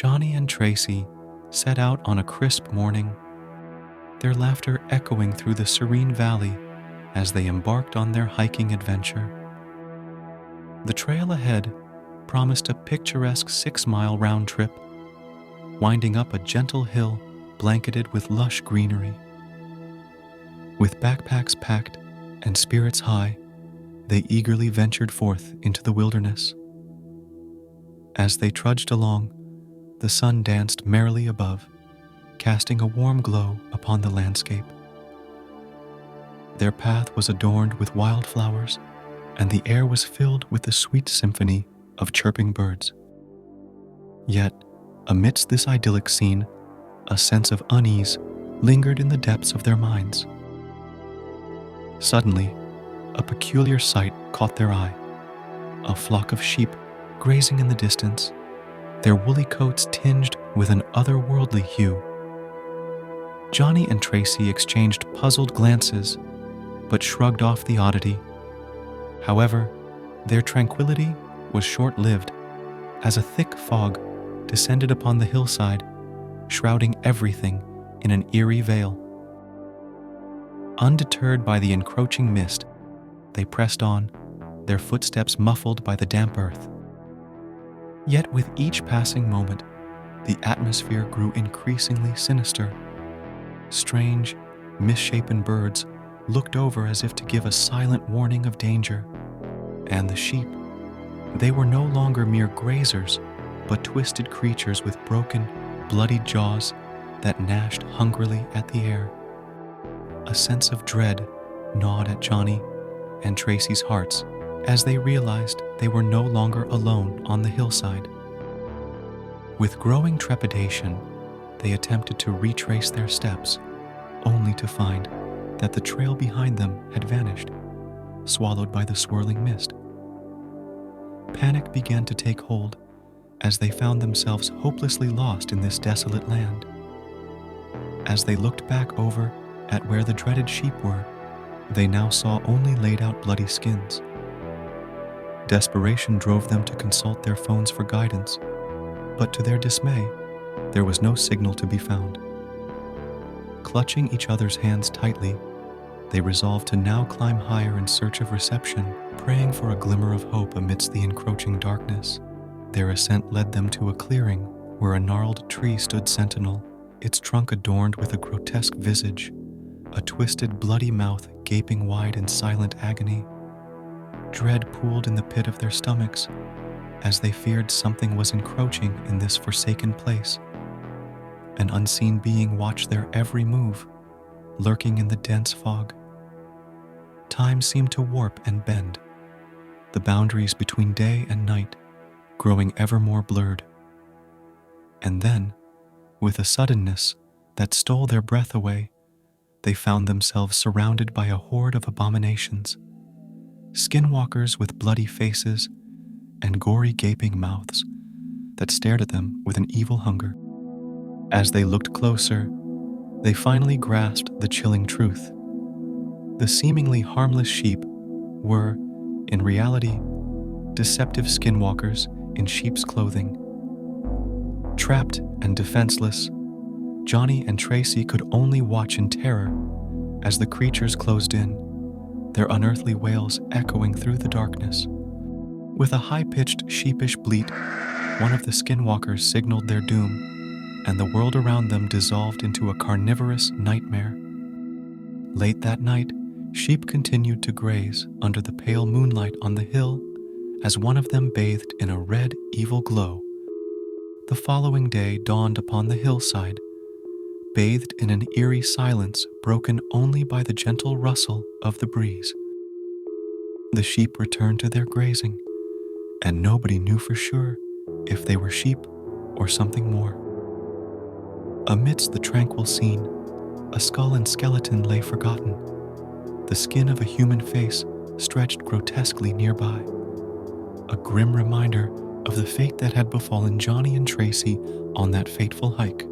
Johnny and Tracy set out on a crisp morning, their laughter echoing through the serene valley as they embarked on their hiking adventure. The trail ahead promised a picturesque 6-mile round trip, winding up a gentle hill blanketed with lush greenery. With backpacks packed and spirits high, they eagerly ventured forth into the wilderness. As they trudged along, the sun danced merrily above, casting a warm glow upon the landscape. Their path was adorned with wildflowers, and the air was filled with the sweet symphony of chirping birds. Yet, amidst this idyllic scene, a sense of unease lingered in the depths of their minds. Suddenly, a peculiar sight caught their eye. A flock of sheep grazing in the distance, their woolly coats tinged with an otherworldly hue. Johnny and Tracy exchanged puzzled glances, but shrugged off the oddity. However, their tranquility was short-lived, as a thick fog descended upon the hillside, shrouding everything in an eerie veil. Undeterred by the encroaching mist, they pressed on, their footsteps muffled by the damp earth. Yet with each passing moment, the atmosphere grew increasingly sinister. Strange, misshapen birds looked over as if to give a silent warning of danger. And the sheep, they were no longer mere grazers, but twisted creatures with broken, bloodied jaws that gnashed hungrily at the air. A sense of dread gnawed at Johnny and Tracy's hearts as they realized they were no longer alone on the hillside. With growing trepidation, they attempted to retrace their steps, only to find that the trail behind them had vanished, swallowed by the swirling mist. Panic began to take hold as they found themselves hopelessly lost in this desolate land. As they looked back over at where the dreaded sheep were, they now saw only laid-out bloody skins. Desperation drove them to consult their phones for guidance, but to their dismay, there was no signal to be found. Clutching each other's hands tightly, they resolved to now climb higher in search of reception, praying for a glimmer of hope amidst the encroaching darkness. Their ascent led them to a clearing where a gnarled tree stood sentinel, its trunk adorned with a grotesque visage, a twisted, bloody mouth gaping wide in silent agony. Dread pooled in the pit of their stomachs as they feared something was encroaching in this forsaken place. An unseen being watched their every move, lurking in the dense fog. Time seemed to warp and bend, the boundaries between day and night growing ever more blurred. And then, with a suddenness that stole their breath away, they found themselves surrounded by a horde of abominations, skinwalkers with bloody faces and gory gaping mouths that stared at them with an evil hunger. As they looked closer, they finally grasped the chilling truth. The seemingly harmless sheep were, in reality, deceptive skinwalkers in sheep's clothing. Trapped and defenseless, Johnny and Tracy could only watch in terror as the creatures closed in, their unearthly wails echoing through the darkness. With a high-pitched, sheepish bleat, one of the skinwalkers signaled their doom, and the world around them dissolved into a carnivorous nightmare. Late that night, sheep continued to graze under the pale moonlight on the hill as one of them bathed in a red, evil glow. The following day dawned upon the hillside, bathed in an eerie silence broken only by the gentle rustle of the breeze. The sheep returned to their grazing, and nobody knew for sure if they were sheep or something more. Amidst the tranquil scene, a skull and skeleton lay forgotten, the skin of a human face stretched grotesquely nearby, a grim reminder of the fate that had befallen Johnny and Tracy on that fateful hike.